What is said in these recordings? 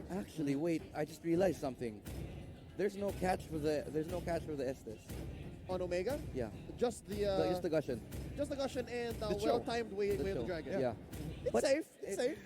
start. Actually, wait. I just realized something. There's no catch for the Estes. On Omega? Yeah. Just the Just the Gushen. just the Gushen and The well-timed way of the Chill. dragon. Yeah. It's But safe. It's safe.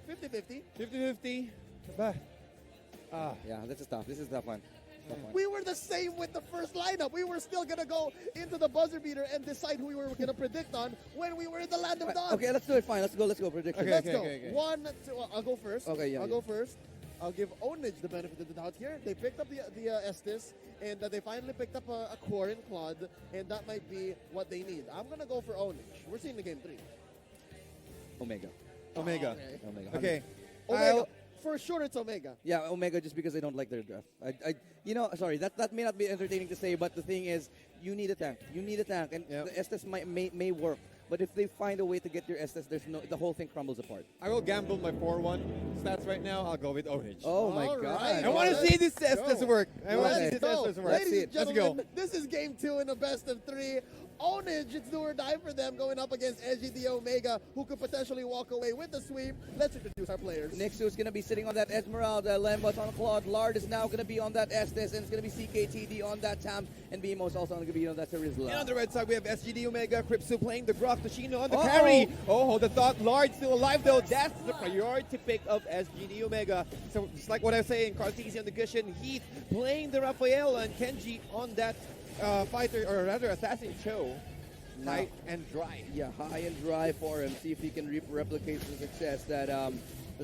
50-50. 50-50. But Yeah, this is tough. This is a tough one. Tough one. We were the same with the first lineup. We were still going to go into the buzzer beater and decide who we were going to predict on when we were in the land of dawn. Okay, let's do it. Fine. Let's go. Prediction. Let's Okay, go. okay. 1, 2, I'll go first. Okay, yeah, I'll yeah. go first. I'll give OWNAGE the benefit of the doubt here. They picked up the Estes, and they finally picked up a core in Claude, and that might be what they need. I'm going to go for OWNAGE. We're seeing the game 3. Omega. Omega. Omega. Okay. Omega. For sure, it's Omega. Yeah, Omega, just because I don't like their draft. Sorry, that may not be entertaining to say, but the thing is, you need a tank. You need a tank, and Yep. the Estes may work. But if they find a way to get your Estes, the whole thing crumbles apart. I will gamble my 4-1 stats right now. I'll go with OWNAGE. Oh my All God! right. I want to see this Estes go. work. I want to see Let's this go. Estes work. Ladies and Let's go. gentlemen, this is game 2 in a best of 3. OWNAGE, it's do or die for them going up against SGD Omega, who could potentially walk away with the sweep. Let's introduce our players. Nixu is going to be sitting on that Esmeralda, Lambot on Claude, Lard is now going to be on that Estes, and it's going to be CKTD on that Tam, and BMO's also going to be on that Terizla. And on the red side, we have SGD Omega, Cripsu playing the Grok, Toshino on the Uh-oh. carry. Oh, hold the thought. Lard still alive, though. That's the priority pick of SGD Omega. So, just like what I was saying, Cartesian on the Gushen, Heath playing the Raphael, and Kenji on that fighter, or rather assassin show. Tight and dry. Yeah, high and dry for him. See if he can replicate the success that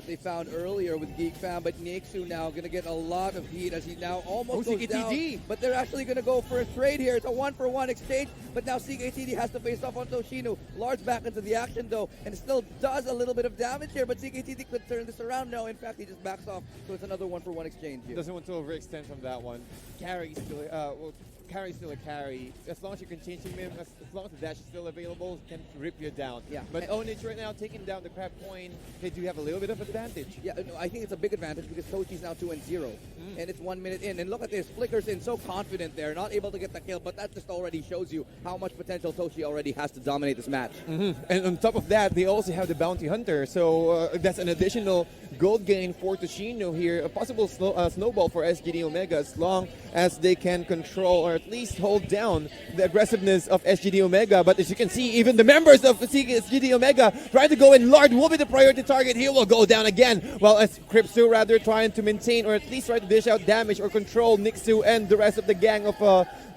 they found earlier with Geek Fam. But Nixu now going to get a lot of heat as he now almost goes CKTD. down. But they're actually going to go for a trade here. It's a 1-for-1 exchange. But now CKTD has to face off on Toshino. Lard's back into the action though, and still does a little bit of damage here. But CKTD could turn this around. No, in fact, he just backs off. So it's another 1-for-1 exchange here. Doesn't want to overextend from that one. Carry still, carry's still a carry. As long as you can change him, as long as the dash is still available, can rip you down. Yeah. But OWNAGE right now taking down the crab coin, they do have a little bit of advantage. Yeah, no, I think it's a big advantage because Toshi's now 2-0, and it's 1 minute in. And look at this, Flickers in, so confident there, not able to get the kill, but that just already shows you how much potential Toshi already has to dominate this match. And on top of that, they also have the Bounty Hunter, so that's an additional gold gain for Toshino here. A possible snowball for SGD Omega as long as they can control or at least hold down the aggressiveness of SGD Omega. But as you can see, even the members of SGD Omega trying to go in. Lard will be the priority target. He will go down again. While as Cripsu rather trying to maintain or at least try to dish out damage or control Nixu and the rest of the gang of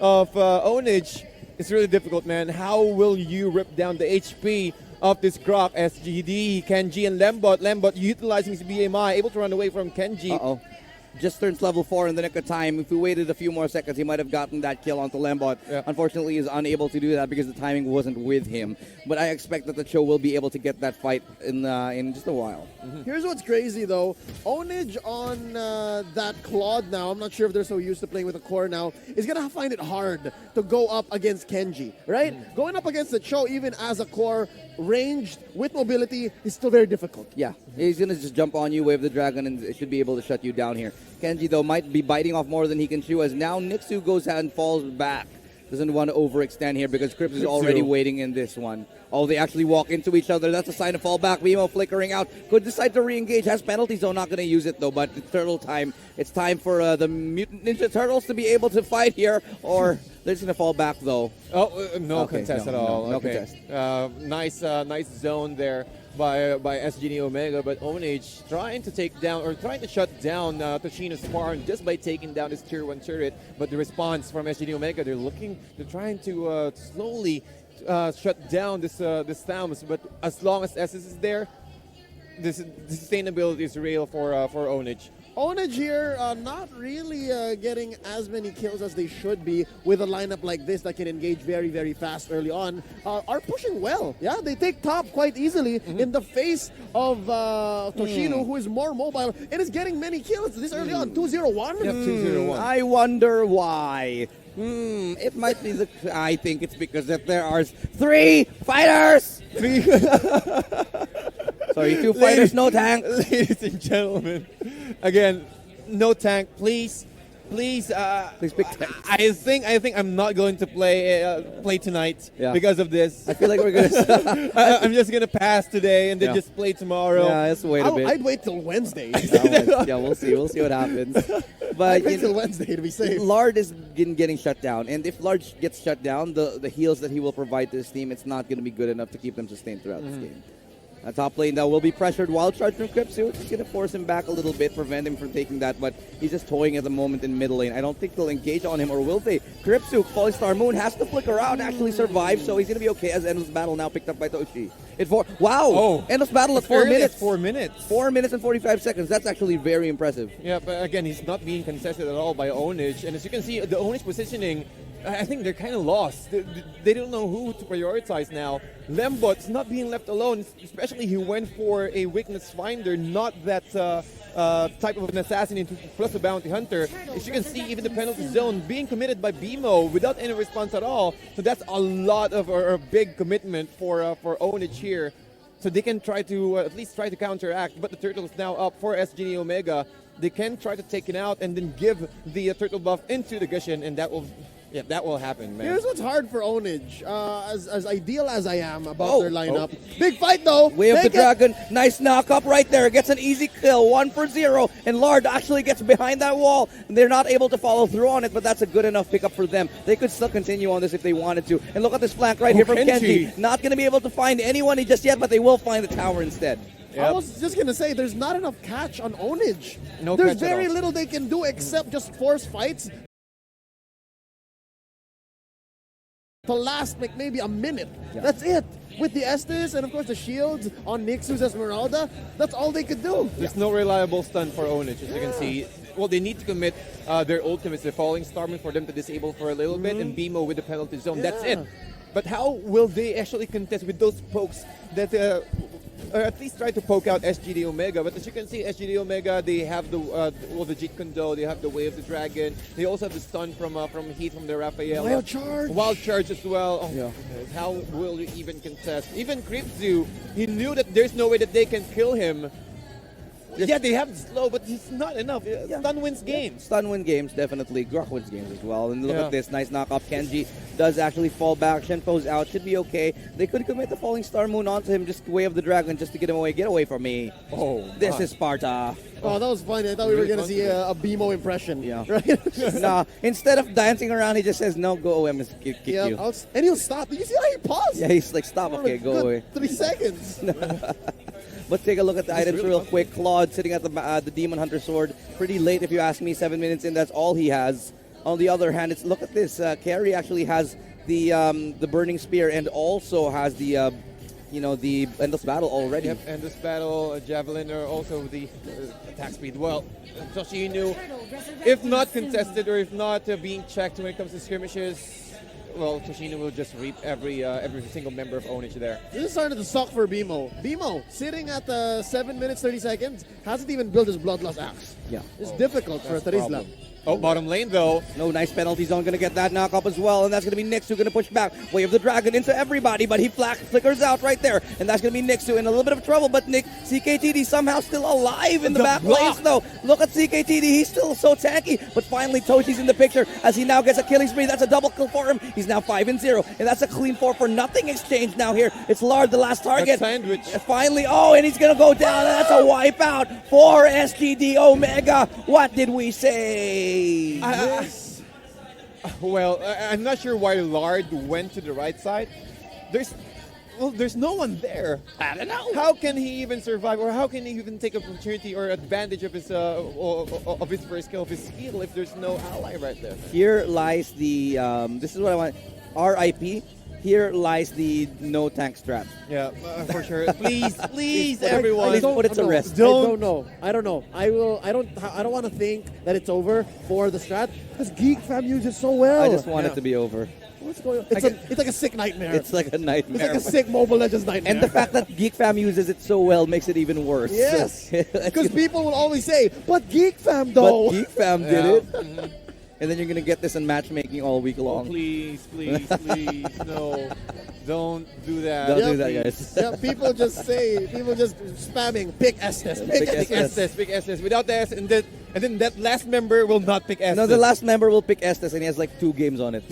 OWNAGE. It's really difficult, man. How will you rip down the HP of this Grok? SGD, Kenji, and Lambot. Lambot utilizing his BMI, able to run away from Kenji. Uh-oh. Just turns level 4 in the nick of time. If we waited a few more seconds, he might have gotten that kill onto Lambot. Yeah. Unfortunately, he's unable to do that because the timing wasn't with him. But I expect that the show will be able to get that fight in just a while. Here's what's crazy though. OWNAGE on that Claude now, I'm not sure if they're so used to playing with a core now, is going to find it hard to go up against Kenji, right? Going up against the Cho, even as a core, ranged with mobility, is still very difficult. Yeah, he's going to just jump on you, wave the dragon, and it should be able to shut you down here. Kenji, though, might be biting off more than he can chew as now Nixu goes out and falls back. Doesn't want to overextend here because Crips is already waiting in this one. Oh, they actually walk into each other. That's a sign to fall back. Vimo flickering out. Could decide to re-engage. Has penalty zone. Not going to use it, though, but it's turtle time. It's time for the Mutant Ninja Turtles to be able to fight here, or they're just going to fall back, though. Oh, no Okay, contest no, at all. no Okay. contest. Nice zone there by SGD Omega, but OWNAGE trying to take down or trying to shut down Toshino's farm just by taking down this tier 1 turret. But the response from SGD Omega, they're trying to slowly shut down this Thames. But as long as SS is there, the sustainability is real for OWNAGE. OWNAGE here, not really getting as many kills as they should be with a lineup like this that can engage very, very fast early on, are pushing well. Yeah, they take top quite easily in the face of Toshino, who is more mobile and is getting many kills this early on. 2-0-1? Yep, 2-0-1. I wonder why. It might be I think it's because that there are 3 fighters. Sorry, 2 fighters, no tank. Ladies and gentlemen, again, no tank, please. Please, Please pick Tanks. I think I'm not going to play tonight Yeah. because of this. I feel like we're gonna. I'm just gonna pass today and then Yeah. just play tomorrow. Yeah, let's wait a bit. I'd wait till Wednesday. Yeah, we'll see. We'll see what happens. But I'd wait you till know, Wednesday to be safe. Lard is getting shut down, and if Lard gets shut down, the heals that he will provide to his team, it's not going to be good enough to keep them sustained throughout this game. Top lane now will be pressured. Wild charge from Cripsu. It's going to force him back a little bit, prevent him from taking that, but he's just toying at the moment in middle lane. I don't think they'll engage on him, or will they? Cripsu, Falling Star Moon has to flicker out, actually survive, so he's going to be okay as Endless Battle now picked up by Toshi. Wow! Endless Battle at 4 Early, minutes. 4 minutes. 4 minutes and 45 seconds. That's actually very impressive. Yeah, but again, he's not being contested at all by OWNAGE. And as you can see, the OWNAGE positioning, I think they're kind of lost. They don't know who to prioritize now. Lembot's not being left alone, especially he went for a weakness finder, not that type of an assassin into plus a bounty hunter. As you can see, even the penalty zone being committed by BMO without any response at all. So that's a lot of or a big commitment for OWNAGE here. So they can try to at least try to counteract, but the turtle is now up for SGD Omega. They can try to take it out and then give the turtle buff into the Gushin, and that will happen, man. Here's what's hard for OWNAGE. As ideal as I am about their lineup. Big fight though. Way of the Dragon. Nice knock up right there. Gets an easy kill. 1 for 0. And Lard actually gets behind that wall. They're not able to follow through on it, but that's a good enough pickup for them. They could still continue on this if they wanted to. And look at this flank right here from Kenji. Not going to be able to find anyone just yet, but they will find the tower instead. Yep. I was just going to say, there's not enough catch on OWNAGE. No There's catch at very all. little they can do except just force fights to last like maybe a minute. Yeah. That's it. With the Estes and of course the shields on Nixus Esmeralda, that's all they could do. There's no reliable stun for OWNAGE, as you can see. Well, they need to commit their ultimates, the Falling Starman, for them to disable for a little bit, and BMO with the penalty zone. That's it. But how will they actually contest with those pokes that, or at least try to poke out SGD Omega? But as you can see, SGD Omega, they have the Jeet Kune Do, they have the Way of the Dragon, they also have the stun from Heat from the Raphael. Wild charge as well. Oh, Yeah. goodness. How will you even contest? Even Cripsu, he knew that there's no way that they can kill him. Yeah, they have slow, but it's not enough. Stun wins games. Stun win games, definitely. Grok wins games as well. And look Yeah. at this. Nice knock off. Kenji does actually fall back. Shenpo's out. Should be okay. They could commit the Falling Star Moon onto him, just Way of the Dragon, just to get him away. Get away from me. Oh, This is Sparta. Oh, that was funny. I thought we were going to see a BMO impression. Yeah. Right? Nah, instead of dancing around, he just says, no, go away. I'm going to kick Yeah, you. and he'll stop. Did you see how he paused? Yeah, he's like, stop. For Okay, a go good away. 3 seconds. But take a look at the items real quick. Claude sitting at the Demon Hunter sword. Pretty late, if you ask me. 7 minutes in, that's all he has. On the other hand, look at this. Carrie actually has the Burning Spear and also has the Endless Battle already. Yep, and this battle, Javelin, or also the attack speed. Well, Toshinu, if not contested or if not being checked when it comes to skirmishes, well, Toshinu will just reap every single member of OWNAGE there. This is starting to suck for BMO. BMO, sitting at 7 minutes, 30 seconds, hasn't even built his Bloodlust Axe. Yeah. It's difficult for That's the Tarisla. problem. Oh, bottom lane though. No nice penalty zone. Going to get that knock up as well. And that's going to be Nix who's going to push back. Way of the Dragon into everybody. But he flickers out right there. And that's going to be Nix who in a little bit of trouble. But CKTD somehow still alive in the back lanes though. Look at CKTD. He's still so tanky. But finally Toshi's in the picture as he now gets a killing spree. That's a double kill for him. He's now 5-0. And that's a clean 4 for nothing exchange now here. It's Lard, the last target. That's sandwich. Finally. Oh, and he's going to go down. And that's a wipeout for SGD Omega. What did we say? Well, I'm not sure why Lard went to the right side. There's no one there. I don't know. How can he even survive, or how can he even take opportunity or advantage of his first kill, of his skill, if there's no ally right there? Here lies the, this is what I want, RIP. Here lies the no tank strap. Yeah, for sure. Please, everyone. Please put it to rest. I don't know. I don't know. I don't want to think that it's over for the strat because Geek Fam uses so well. I just want it to be over. What's going on? It's like a sick nightmare. It's like a nightmare. It's like a sick Mobile Legends nightmare. And the fact that Geek Fam uses it so well makes it even worse. Yes, because people will always say, "But Geek Fam though." But Geek Fam did it. and then you're gonna get this in matchmaking all week Oh, long. please, please, please, no. Don't do that. Don't Yep. do that, guys. Yeah, people just spamming, pick Estes, pick Pick Estes. Estes, pick Estes. Without the S, and then that last member will not pick Estes. No, the last member will pick Estes, and he has like 2 games on it.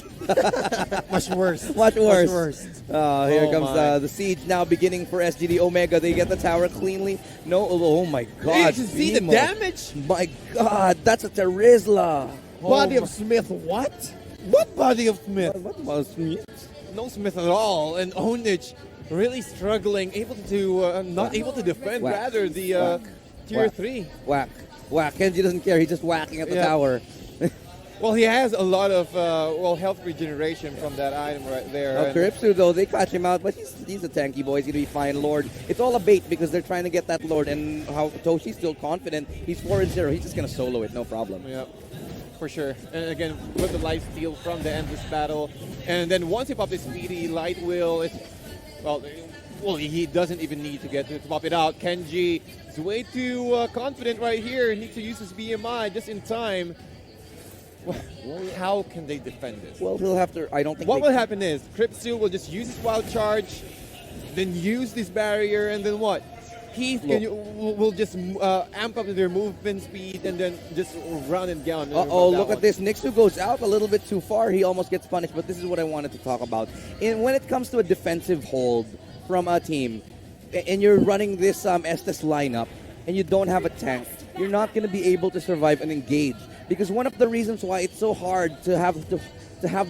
much worse. Much worse. Much worse. Here Oh comes my. the siege now beginning for SGD Omega. They get the tower cleanly. No, oh my God. Did you see the Nemo. damage? My God, that's a Terizla. Body Oh of Smith, what? What body of Smith? What was No Smith at all, and OWNAGE really struggling, able to not able to defend. Whack. Rather the Whack. tier Whack. 3. Whack. Whack. Kenji doesn't care. He's just whacking at the Yeah. tower. Well, he has a lot of health regeneration from that item right there. Now, and- Kripsu, though, they catch him out, but he's a tanky boy. He's going to be fine. Lord. It's all a bait because they're trying to get that Lord, and how Toshi's still confident. He's 4-0. He's just going to solo it. No problem. Yeah, for sure. And again, with the life steal from the endless battle, and then once he pops his speedy light will, well, he doesn't even need to get to pop it out. Kenji is way too confident right here. He needs to use his BMI just in time. Well, how can they defend this? Well, he'll have to. I don't think What they will happen is Kripsu will just use his wild charge, then use this barrier, and then what? Heath will just amp up their movement speed and then just run and gun. Uh-oh, look at this. Nixu goes out a little bit too far. He almost gets punished, but this is what I wanted to talk about. When it comes to a defensive hold from a team, and you're running this Estes lineup, and you don't have a tank, you're not going to be able to survive and engage. Because one of the reasons why it's so hard to have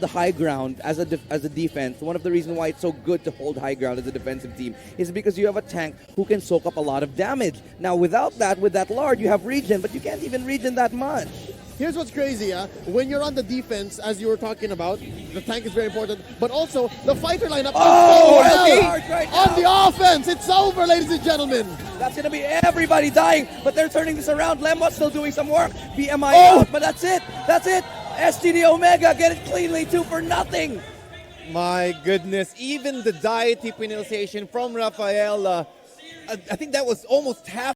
the high ground as a defense, one of the reasons why it's so good to hold high ground as a defensive team is because you have a tank who can soak up a lot of damage. Now, without that, with that Lord, you have regen, but you can't even regen that much. Here's what's crazy, when you're on the defense, as you were talking about, the tank is very important, but also the fighter lineup is Oh, so well. charge right now. On the offense, it's over, ladies and gentlemen. That's going to be everybody dying, but they're turning this around. Lemwa's still doing some work. BMI out, but that's it. That's it. SGD Omega get it cleanly, 2-0. My goodness, even the deity penalization from Rafaela, I think that was almost half